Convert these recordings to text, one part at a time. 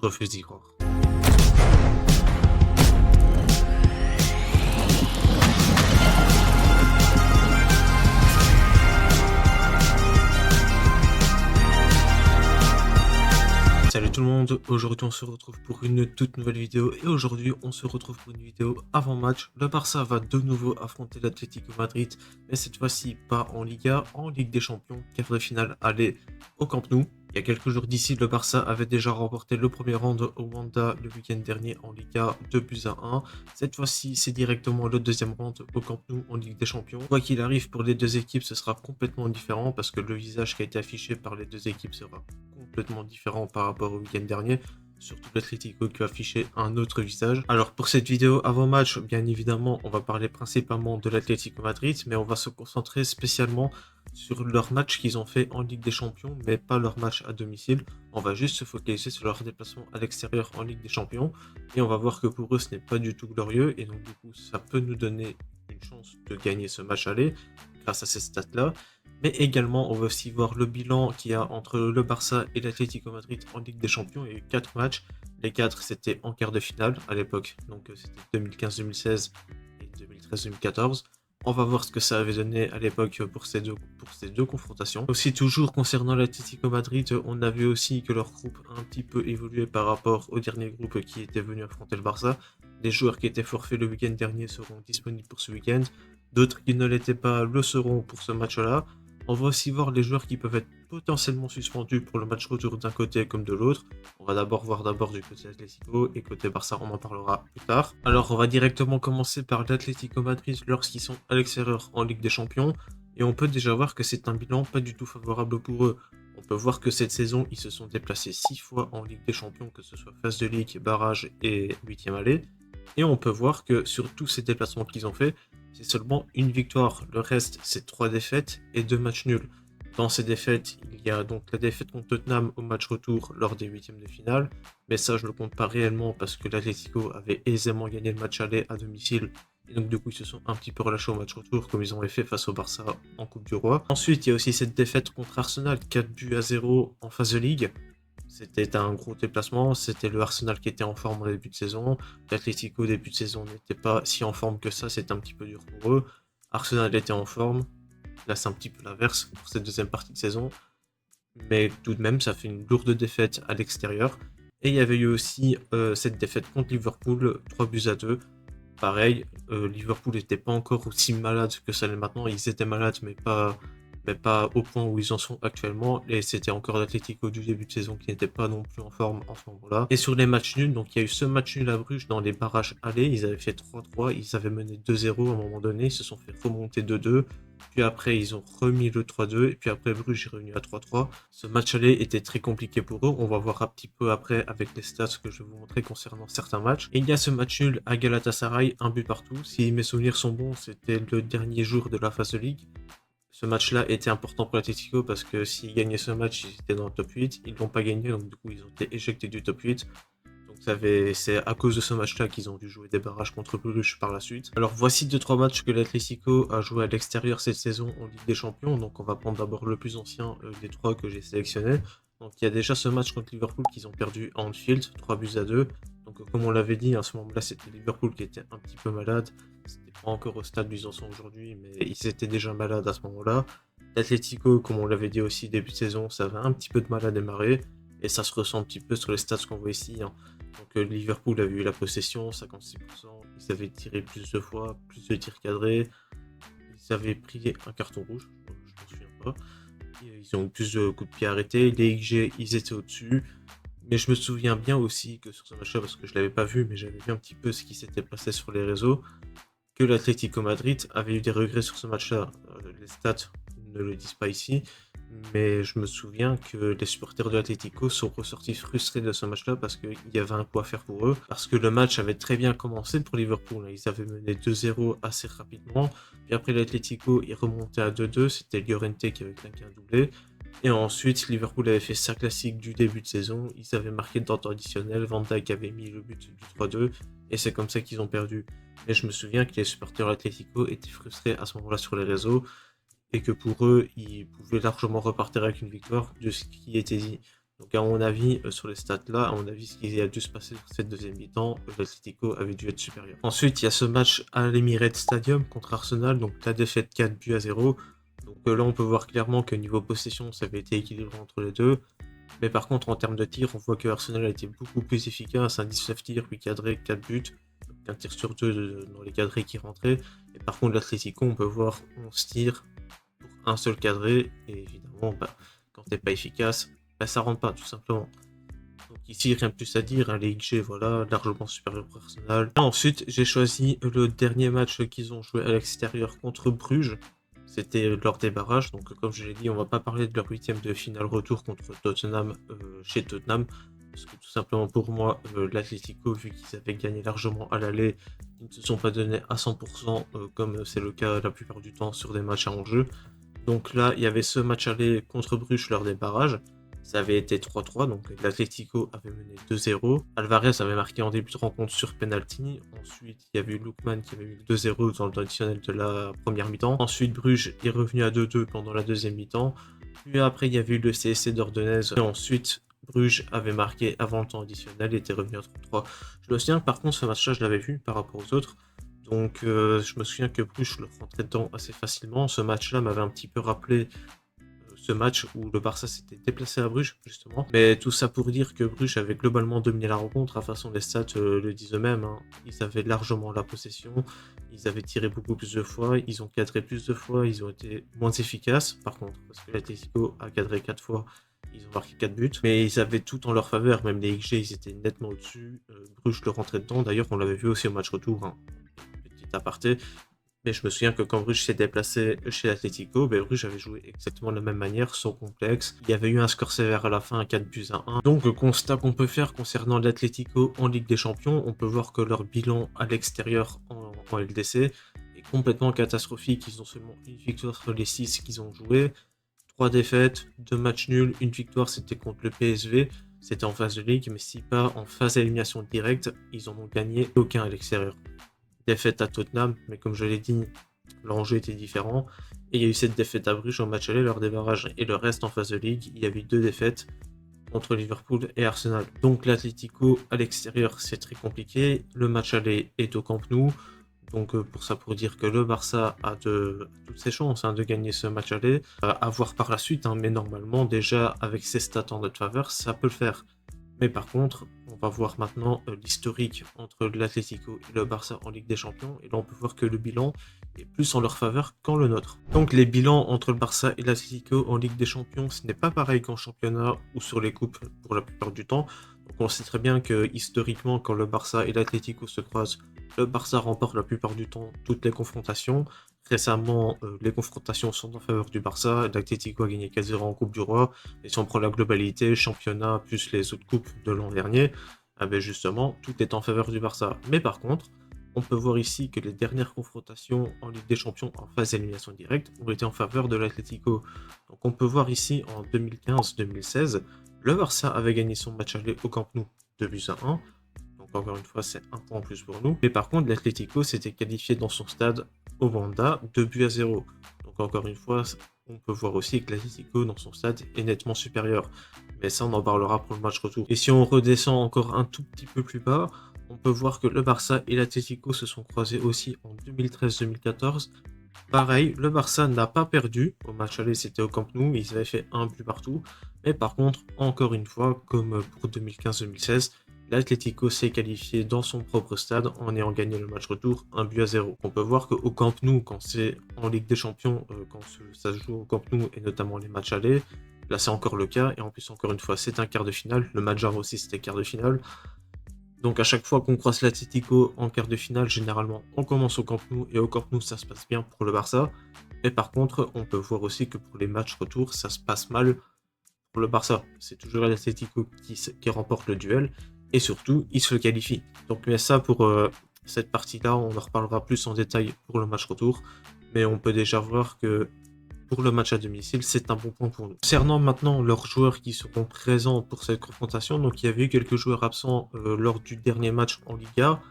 Je refuse d'y croire. Salut tout le monde, aujourd'hui on se retrouve pour une toute nouvelle vidéo et aujourd'hui on se retrouve pour une vidéo avant match. Le Barça va de nouveau affronter l'Atlético Madrid, mais cette fois-ci pas en Liga, en Ligue des Champions, quart de finale aller au Camp Nou. Il y a quelques jours d'ici, le Barça avait déjà remporté le premier round au Wanda le week-end dernier en Liga, 2-1. Cette fois-ci, c'est directement le deuxième round au Camp Nou en Ligue des Champions. Quoi qu'il arrive, pour les deux équipes, ce sera complètement différent parce que le visage qui a été affiché par les deux équipes sera complètement différent par rapport au week-end dernier. Surtout l'Atlético qui a affiché un autre visage. Alors pour cette vidéo avant match, bien évidemment, on va parler principalement de l'Atlético Madrid, mais on va se concentrer spécialement sur leur match qu'ils ont fait en Ligue des Champions, mais pas leur match à domicile. On va juste se focaliser sur leur déplacement à l'extérieur en Ligue des Champions, et on va voir que pour eux ce n'est pas du tout glorieux, et donc du coup ça peut nous donner une chance de gagner ce match aller grâce à ces stats-là. Mais également, on va aussi voir le bilan qu'il y a entre le Barça et l'Atlético Madrid en Ligue des Champions. Il y a eu 4 matchs. Les 4, c'était en quart de finale à l'époque. Donc, c'était 2015-2016 et 2013-2014. On va voir ce que ça avait donné à l'époque pour ces deux confrontations. Aussi, toujours concernant l'Atlético Madrid, on a vu aussi que leur groupe a un petit peu évolué par rapport au dernier groupe qui était venu affronter le Barça. Les joueurs qui étaient forfaits le week-end dernier seront disponibles pour ce week-end. D'autres qui ne l'étaient pas le seront pour ce match-là. On va aussi voir les joueurs qui peuvent être potentiellement suspendus pour le match retour d'un côté comme de l'autre. On va d'abord voir du côté Atlético et côté Barça, on en parlera plus tard. Alors on va directement commencer par l'Atlético Madrid lorsqu'ils sont à l'extérieur en Ligue des Champions. Et on peut déjà voir que c'est un bilan pas du tout favorable pour eux. On peut voir que cette saison, ils se sont déplacés 6 fois en Ligue des Champions, que ce soit phase de Ligue, barrage et 8e aller. Et on peut voir que sur tous ces déplacements qu'ils ont fait, c'est seulement une victoire. Le reste, c'est 3 défaites et 2 matchs nuls. Dans ces défaites, il y a donc la défaite contre Tottenham au match retour lors des 8e de finale. Mais ça, je ne le compte pas réellement parce que l'Atlético avait aisément gagné le match aller à domicile. Et donc du coup, ils se sont un petit peu relâchés au match retour comme ils ont fait face au Barça en Coupe du Roi. Ensuite, il y a aussi cette défaite contre Arsenal, 4-0 en phase de Ligue. C'était un gros déplacement, c'était le Arsenal qui était en forme au début de saison. L'Atlético au début de saison n'était pas si en forme que ça, c'était un petit peu dur pour eux. Arsenal était en forme, là c'est un petit peu l'inverse pour cette deuxième partie de saison. Mais tout de même, ça fait une lourde défaite à l'extérieur. Et il y avait eu aussi cette défaite contre Liverpool, 3-2. Pareil, Liverpool n'était pas encore aussi malade que ça l'est maintenant. Ils étaient malades, mais pas au point où ils en sont actuellement. Et c'était encore l'Atlético du début de saison qui n'était pas non plus en forme en ce moment-là. Et sur les matchs nuls, donc il y a eu ce match nul à Bruges dans les barrages allés. Ils avaient fait 3-3, ils avaient mené 2-0 à un moment donné. Ils se sont fait remonter 2-2. Puis après, ils ont remis le 3-2. Et puis après, Bruges est revenu à 3-3. Ce match aller était très compliqué pour eux. On va voir un petit peu après avec les stats que je vais vous montrer concernant certains matchs. Et il y a ce match nul à Galatasaray, un but partout. Si mes souvenirs sont bons, c'était le dernier jour de la phase de Ligue. Ce match-là était important pour l'Atlético parce que s'ils gagnaient ce match, ils étaient dans le top 8. Ils ne l'ont pas gagné, donc du coup, ils ont été éjectés du top 8. Donc c'est à cause de ce match-là qu'ils ont dû jouer des barrages contre Bruges par la suite. Alors voici 2-3 matchs que l'Atlético a joué à l'extérieur cette saison en Ligue des Champions. Donc on va prendre d'abord le plus ancien des 3 que j'ai sélectionnés. Donc il y a déjà ce match contre Liverpool qu'ils ont perdu à Anfield, 3-2. Donc comme on l'avait dit, à ce moment-là, c'était Liverpool qui était un petit peu malade. C'était pas encore au stade où ils en sont aujourd'hui, mais ils étaient déjà malades à ce moment-là. L'Atlético, comme on l'avait dit aussi début de saison, ça avait un petit peu de mal à démarrer. Et ça se ressent un petit peu sur les stats qu'on voit ici. Hein. Donc Liverpool avait eu la possession, 56%. Ils avaient tiré plus de fois, plus de tirs cadrés. Ils avaient pris un carton rouge, je m'en souviens pas. Ils ont eu plus de coups de pied arrêtés. Les XG, ils étaient au-dessus. Mais je me souviens bien aussi que sur ce match-là, parce que je ne l'avais pas vu, mais j'avais vu un petit peu ce qui s'était passé sur les réseaux, que l'Atlético Madrid avait eu des regrets sur ce match-là. Les stats ne le disent pas ici, mais je me souviens que les supporters de l'Atlético sont ressortis frustrés de ce match-là parce qu'il y avait un coup à faire pour eux. Parce que le match avait très bien commencé pour Liverpool. Ils avaient mené 2-0 assez rapidement. Puis après l'Atlético, ils remontaient à 2-2. C'était Llorente qui avait claqué un doublé. Et ensuite, Liverpool avait fait sa classique du début de saison. Ils avaient marqué dans le temps additionnel. Van Dijk avait mis le but du 3-2. Et c'est comme ça qu'ils ont perdu. Et je me souviens que les supporters de l'Atlético étaient frustrés à ce moment-là sur les réseaux. Et que pour eux, ils pouvaient largement repartir avec une victoire de ce qui était dit. Donc à mon avis, sur les stats là, à mon avis, ce qui a dû se passer sur cette deuxième mi-temps, l'Atlético avait dû être supérieur. Ensuite, il y a ce match à l'Emirates Stadium contre Arsenal, donc la défaite 4-0. Donc là, on peut voir clairement que niveau possession, ça avait été équilibré entre les deux. Mais par contre, en termes de tir, on voit que Arsenal a été beaucoup plus efficace. Un 19 tirs, 8 cadrés, 4 buts. Donc un tir sur 2 dans les cadrés qui rentraient. Et par contre, l'Atlético, on peut voir 11 tirs pour un seul cadré. Et évidemment, quand t'es pas efficace, ça rentre pas, tout simplement. Donc ici, rien de plus à dire. Hein, les XG, voilà, largement supérieur pour Arsenal. Et ensuite, j'ai choisi le dernier match qu'ils ont joué à l'extérieur contre Bruges. C'était lors des barrages, donc comme je l'ai dit, on va pas parler de leur huitième de finale retour contre Tottenham chez Tottenham, parce que tout simplement pour moi, l'Atlético, vu qu'ils avaient gagné largement à l'aller, ils ne se sont pas donnés à 100% comme c'est le cas la plupart du temps sur des matchs à enjeu. Donc là, il y avait ce match aller contre Bruges lors des barrages. Ça avait été 3-3, donc l'Atlético avait mené 2-0. Alvarez avait marqué en début de rencontre sur penalty. Ensuite, il y avait eu Lookman qui avait mis 2-0 dans le temps additionnel de la première mi-temps. Ensuite, Bruges est revenu à 2-2 pendant la deuxième mi-temps. Puis après, il y avait eu le CSC d'Ordenez. Et ensuite, Bruges avait marqué avant le temps additionnel et était revenu à 3-3. Je me souviens que par contre, ce match-là, je l'avais vu par rapport aux autres. Donc, je me souviens que Bruges le rentrait dedans assez facilement. Ce match-là m'avait un petit peu rappelé ce match où le Barça s'était déplacé à Bruges, justement. Mais tout ça pour dire que Bruges avait globalement dominé la rencontre. À façon, les stats le disent eux-mêmes. Hein. Ils avaient largement la possession. Ils avaient tiré beaucoup plus de fois. Ils ont cadré plus de fois. Ils ont été moins efficaces, par contre. Parce que l'Atlético a cadré 4 fois. Ils ont marqué 4 buts. Mais ils avaient tout en leur faveur. Même les XG, ils étaient nettement au-dessus. Bruges le rentrait dedans. D'ailleurs, on l'avait vu aussi au match retour. Hein. Petit aparté. Mais je me souviens que quand Bruges s'est déplacé chez l'Atlético, Bruges avait joué exactement de la même manière, sans complexe. Il y avait eu un score sévère à la fin, 4-1. Donc le constat qu'on peut faire concernant l'Atlético en Ligue des Champions, on peut voir que leur bilan à l'extérieur en LDC est complètement catastrophique. Ils ont seulement une victoire sur les 6 qu'ils ont joué, 3 défaites, 2 matchs nuls, une victoire c'était contre le PSV. C'était en phase de ligue, mais si pas en phase d'élimination directe, ils en ont gagné aucun à l'extérieur. Défaite à Tottenham, mais comme je l'ai dit, l'enjeu était différent. Et il y a eu cette défaite à Bruges en match aller lors des barrages. Et le reste en phase de ligue, il y a eu 2 défaites contre Liverpool et Arsenal. Donc l'Atlético à l'extérieur, c'est très compliqué. Le match aller est au Camp Nou. Donc pour dire que le Barça a toutes ses chances de gagner ce match aller. À voir par la suite, mais normalement déjà avec ses stats en notre faveur, ça peut le faire. Mais par contre, on va voir maintenant l'historique entre l'Atlético et le Barça en Ligue des Champions. Et là, on peut voir que le bilan est plus en leur faveur qu'en le nôtre. Donc les bilans entre le Barça et l'Atlético en Ligue des Champions, ce n'est pas pareil qu'en championnat ou sur les coupes pour la plupart du temps. Donc on sait très bien que historiquement, quand le Barça et l'Atlético se croisent, le Barça remporte la plupart du temps toutes les confrontations. Récemment, les confrontations sont en faveur du Barça. L'Atlético a gagné 4-0 en Coupe du Roi. Et si on prend la globalité, championnat plus les autres coupes de l'an dernier, justement, tout est en faveur du Barça. Mais par contre, on peut voir ici que les dernières confrontations en Ligue des Champions en phase d'élimination directe ont été en faveur de l'Atlético. Donc on peut voir ici en 2015-2016, le Barça avait gagné son match aller au Camp Nou 2-1. Donc encore une fois, c'est un point en plus pour nous. Mais par contre, l'Atlético s'était qualifié dans son stade au Wanda 2-0. Donc encore une fois, on peut voir aussi que l'Atlético dans son stade est nettement supérieur. Mais ça, on en parlera pour le match retour. Et si on redescend encore un tout petit peu plus bas, on peut voir que le Barça et l'Atlético se sont croisés aussi en 2013-2014. Pareil, le Barça n'a pas perdu. Au match aller, c'était au Camp Nou. Ils avaient fait un but partout. Mais par contre, encore une fois, comme pour 2015-2016, l'Atlético s'est qualifié dans son propre stade en ayant gagné le match retour 1-0. On peut voir qu'au Camp Nou, quand c'est en Ligue des Champions, quand ça se joue au Camp Nou et notamment les matchs allés, là c'est encore le cas. Et en plus, encore une fois, c'est un quart de finale. Le match aussi, c'était quart de finale. Donc à chaque fois qu'on croise l'Atlético en quart de finale, généralement on commence au Camp Nou et au Camp Nou ça se passe bien pour le Barça. Et par contre, on peut voir aussi que pour les matchs retour, ça se passe mal pour le Barça. C'est toujours l'Atlético qui remporte le duel et surtout, il se qualifie. Donc mais ça pour cette partie-là, on en reparlera plus en détail pour le match retour. Mais on peut déjà voir que pour le match à domicile, c'est un bon point pour nous. Concernant maintenant leurs joueurs qui seront présents pour cette confrontation, donc il y avait eu quelques joueurs absents lors du dernier match en Liga.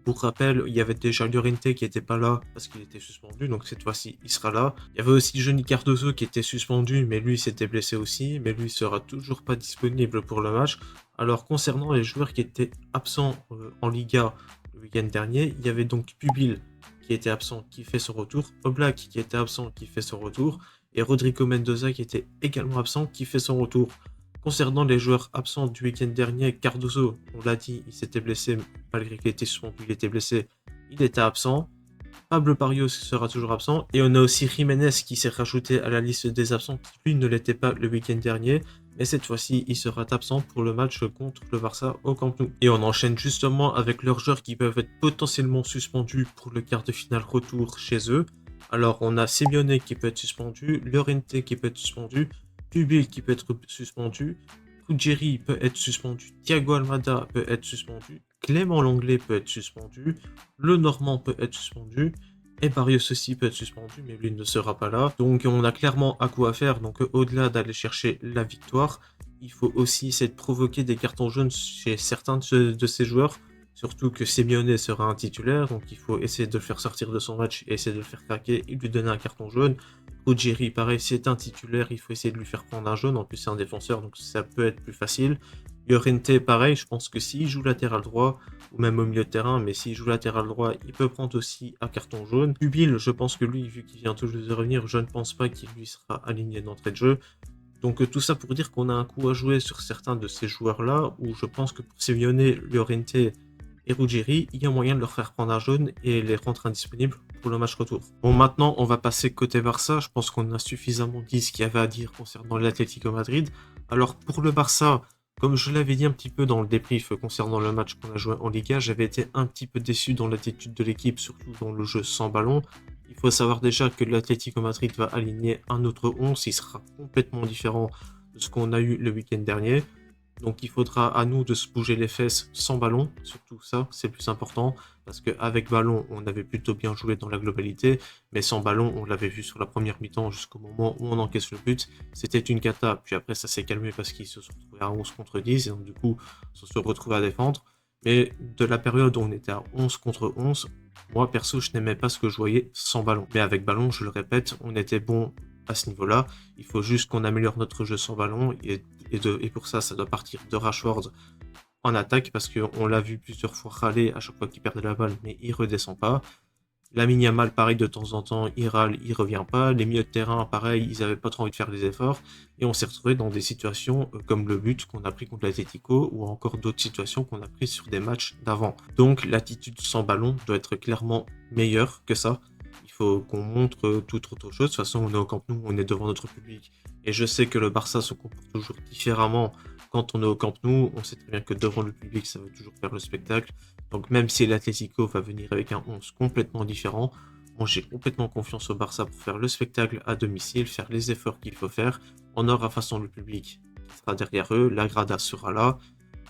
Pour rappel, il y avait déjà Llorente qui n'était pas là parce qu'il était suspendu, donc cette fois-ci, il sera là. Il y avait aussi Johnny Cardoso qui était suspendu, mais lui s'était blessé aussi, mais lui sera toujours pas disponible pour le match. Alors concernant les joueurs qui étaient absents en Liga le week-end dernier, il y avait donc Pubil qui était absent, qui fait son retour, Oblak qui était absent, qui fait son retour, et Rodrigo Mendoza qui était également absent, qui fait son retour. Concernant les joueurs absents du week-end dernier, Cardoso, on l'a dit, il s'était blessé, malgré qu'il était suspendu, il était blessé, il était absent. Pablo Barrios sera toujours absent. Et on a aussi Jiménez qui s'est rajouté à la liste des absents, qui lui ne l'était pas le week-end dernier. Mais cette fois-ci, il sera absent pour le match contre le Barça au Camp Nou. Et on enchaîne justement avec leurs joueurs qui peuvent être potentiellement suspendus pour le quart de finale retour chez eux. Alors on a Simeone qui peut être suspendu, Llorente qui peut être suspendu, Pubil qui peut être suspendu, Ruggieri peut être suspendu, Thiago Almada peut être suspendu, Clément Lenglet peut être suspendu, Le Normand peut être suspendu, et Barrios aussi peut être suspendu, mais lui ne sera pas là. Donc on a clairement à quoi faire, donc au-delà d'aller chercher la victoire, il faut aussi essayer de provoquer des cartons jaunes chez certains de ces joueurs, surtout que Simeone sera un titulaire, donc il faut essayer de le faire sortir de son match et essayer de le faire craquer et lui donner un carton jaune. Ruggieri, pareil, c'est un titulaire, il faut essayer de lui faire prendre un jaune, en plus c'est un défenseur, donc ça peut être plus facile. Llorente, pareil, je pense que s'il joue latéral droit, ou même au milieu de terrain, mais s'il joue latéral droit, il peut prendre aussi un carton jaune. Pubil, je pense que lui, vu qu'il vient tout juste de revenir, je ne pense pas qu'il lui sera aligné d'entrée de jeu. Donc tout ça pour dire qu'on a un coup à jouer sur certains de ces joueurs-là, où je pense que pour Simeone, Llorente et Ruggieri, il y a moyen de leur faire prendre un jaune et les rendre indisponibles pour le match retour. Bon, maintenant, on va passer côté Barça. Je pense qu'on a suffisamment dit ce qu'il y avait à dire concernant l'Atlético Madrid. Alors, pour le Barça, comme je l'avais dit un petit peu dans le débrief concernant le match qu'on a joué en Liga, j'avais été un petit peu déçu dans l'attitude de l'équipe, surtout dans le jeu sans ballon. Il faut savoir déjà que l'Atlético Madrid va aligner un autre 11, il sera complètement différent de ce qu'on a eu le week-end dernier. Donc il faudra à nous de se bouger les fesses sans ballon, surtout ça, c'est plus important, parce qu'avec ballon, on avait plutôt bien joué dans la globalité, mais sans ballon, on l'avait vu sur la première mi-temps jusqu'au moment où on encaisse le but, c'était une cata, puis après ça s'est calmé parce qu'ils se sont retrouvés à 11 contre 10, et donc du coup, on se retrouve à défendre. Mais de la période où on était à 11 contre 11, moi perso, je n'aimais pas ce que je voyais sans ballon. Mais avec ballon, je le répète, on était bon à ce niveau-là. Il faut juste qu'on améliore notre jeu sans ballon et pour ça doit partir de Rashford en attaque parce qu'on l'a vu plusieurs fois râler à chaque fois qu'il perdait la balle, mais il redescend pas. Lamine Yamal, pareil, de temps en temps, il râle, il revient pas. Les milieux de terrain, pareil, ils avaient pas trop envie de faire des efforts. Et on s'est retrouvé dans des situations comme le but qu'on a pris contre l'Atlético ou encore d'autres situations qu'on a prises sur des matchs d'avant. Donc l'attitude sans ballon doit être clairement meilleure que ça. Il faut qu'on montre toute autre chose. De toute façon, on est au Camp Nou, on est devant notre public. Et je sais que le Barça se comporte toujours différemment quand on est au Camp Nou. On sait très bien que devant le public, ça veut toujours faire le spectacle. Donc même si l'Atlético va venir avec un 11 complètement différent, moi j'ai complètement confiance au Barça pour faire le spectacle à domicile, faire les efforts qu'il faut faire. On aura façon le public qui sera derrière eux, la Grada sera là.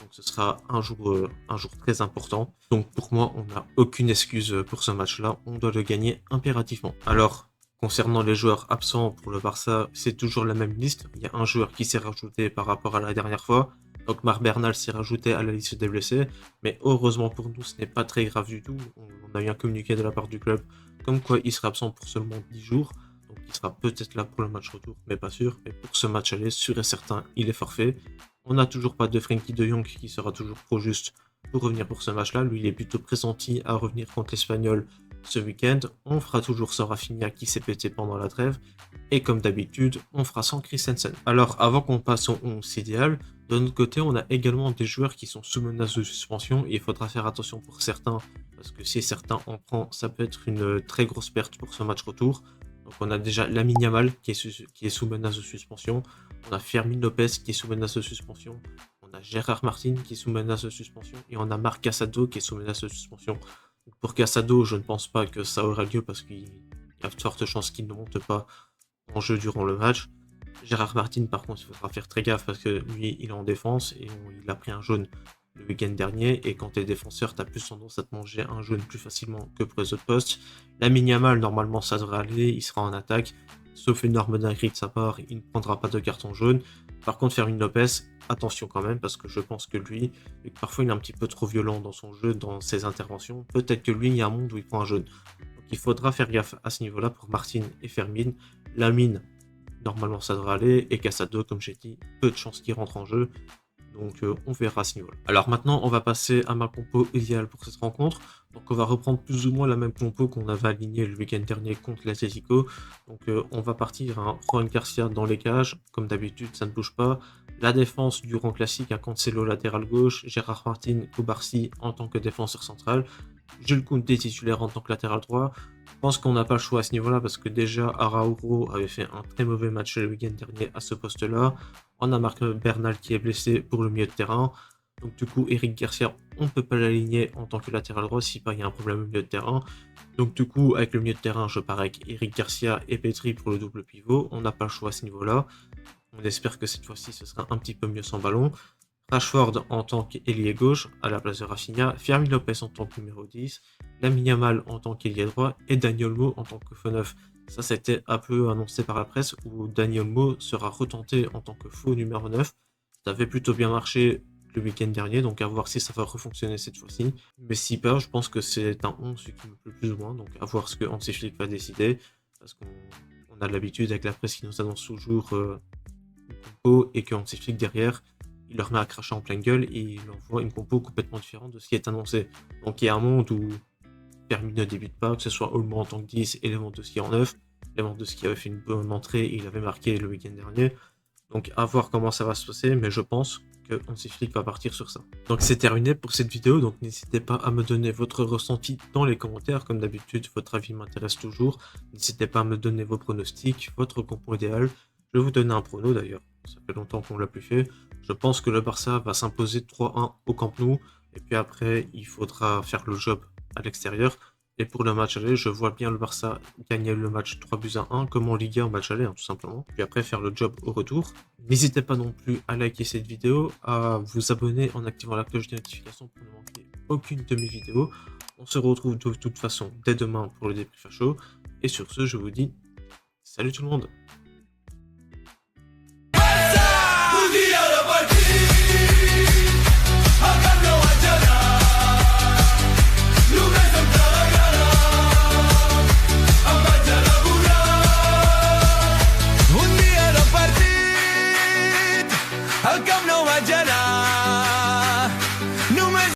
Donc ce sera un jour très important. Donc pour moi, on n'a aucune excuse pour ce match-là. On doit le gagner impérativement. Alors, concernant les joueurs absents pour le Barça, c'est toujours la même liste. Il y a un joueur qui s'est rajouté par rapport à la dernière fois. Donc Marc Bernal s'est rajouté à la liste des blessés. Mais heureusement pour nous, ce n'est pas très grave du tout. On a eu un communiqué de la part du club comme quoi il sera absent pour seulement 10 jours. Donc il sera peut-être là pour le match retour, mais pas sûr. Mais pour ce match aller, sûr et certain, il est forfait. On n'a toujours pas de Frenkie de Jong qui sera toujours trop juste pour revenir pour ce match-là. Lui, il est plutôt pressenti à revenir contre l'Espagnol ce week-end. On fera toujours sans Rafinha qui s'est pété pendant la trêve. Et comme d'habitude, on fera sans Christensen. Alors, avant qu'on passe au 11 idéal, de notre côté, on a également des joueurs qui sont sous menace de suspension. Et il faudra faire attention pour certains, parce que si certains en prennent, ça peut être une très grosse perte pour ce match retour. Donc on a déjà Lamine Yamal qui est sous menace de suspension. On a Fermin Lopez qui est sous menace de suspension. On a Gérard Martin qui est sous menace de suspension. Et on a Marc Casado qui est sous menace de suspension. Donc pour Casado, je ne pense pas que ça aura lieu parce qu'il y a de fortes chances qu'il ne monte pas en jeu durant le match. Gérard Martin, par contre, il faudra faire très gaffe parce que lui, il est en défense et il a pris un jaune le week-end dernier. Et quand tu es défenseur, tu as plus tendance à te manger un jaune plus facilement que pour les autres postes. Lamine Yamal, normalement, ça devrait aller. Il sera en attaque. sauf énorme dinguerie de sa part, il ne prendra pas de carton jaune. Par contre, Fermin Lopez, attention quand même, parce que je pense que lui, vu que parfois il est un petit peu trop violent dans son jeu, dans ses interventions, peut-être que lui, il y a un monde où il prend un jaune. Donc il faudra faire gaffe à ce niveau-là pour Martin et Fermin. Lamine, normalement ça devrait aller, et Casado, comme j'ai dit, peu de chances qu'il rentre en jeu. Donc on verra à ce niveau-là. Alors maintenant, on va passer à ma compo idéale pour cette rencontre. Donc on va reprendre plus ou moins la même compo qu'on avait alignée le week-end dernier contre l'Atlético. Donc on va partir à Juan Garcia dans les cages. Comme d'habitude, ça ne bouge pas. La défense du rang classique à Cancelo latéral gauche, Gérard Martin, Koubarsi en tant que défenseur central. Jules Koundé titulaire en tant que latéral droit. Je pense qu'on n'a pas le choix à ce niveau-là parce que déjà Araujo avait fait un très mauvais match le week-end dernier à ce poste-là. On a Marc Bernal qui est blessé pour le milieu de terrain. Donc du coup, Eric Garcia, on ne peut pas l'aligner en tant que latéral droit si pas il y a un problème au milieu de terrain. Donc du coup, avec le milieu de terrain, je pars avec Eric Garcia et Petri pour le double pivot. On n'a pas le choix à ce niveau-là. On espère que cette fois-ci, ce sera un petit peu mieux sans ballon. Rashford en tant qu'ailier gauche à la place de Rafinha, Fermin Lopez en tant que numéro 10, Lamine Yamal en tant qu'ailier droit et Daniel Mo en tant que faux neuf. Ça, c'était un peu annoncé par la presse où Daniel Mo sera retenté en tant que faux numéro 9. Ça avait plutôt bien marché le week-end dernier, donc à voir si ça va refonctionner cette fois-ci. Mais si pas, je pense que c'est un 11 qui me plaît plus ou moins, donc à voir ce que Hansi Flick va décider, parce qu'on a l'habitude avec la presse qui nous annonce toujours une compo et que Hansi Flick derrière, il leur met à cracher en pleine gueule et il envoie une compo complètement différente de ce qui est annoncé. Donc il y a un monde où Fermin ne débute pas, que ce soit Olmo en tant que 10 et Lewandowski en 9. Lewandowski avait fait une bonne entrée et il avait marqué le week-end dernier. Donc à voir comment ça va se passer, mais je pense que Hansi Flick va partir sur ça. Donc c'est terminé pour cette vidéo, donc n'hésitez pas à me donner votre ressenti dans les commentaires. Comme d'habitude, votre avis m'intéresse toujours. N'hésitez pas à me donner vos pronostics, votre compo idéal. Je vais vous donner un prono d'ailleurs, ça fait longtemps qu'on ne l'a plus fait. Je pense que le Barça va s'imposer 3-1 au Camp Nou, et puis après il faudra faire le job à l'extérieur. Et pour le match aller, je vois bien le Barça gagner le match 3-1 comme en Liga en match aller, hein, tout simplement. Puis après faire le job au retour. N'hésitez pas non plus à liker cette vidéo, à vous abonner en activant la cloche de notification pour ne manquer aucune de mes vidéos. On se retrouve de toute façon dès demain pour le débrief à chaud. Et sur ce, je vous dis salut tout le monde!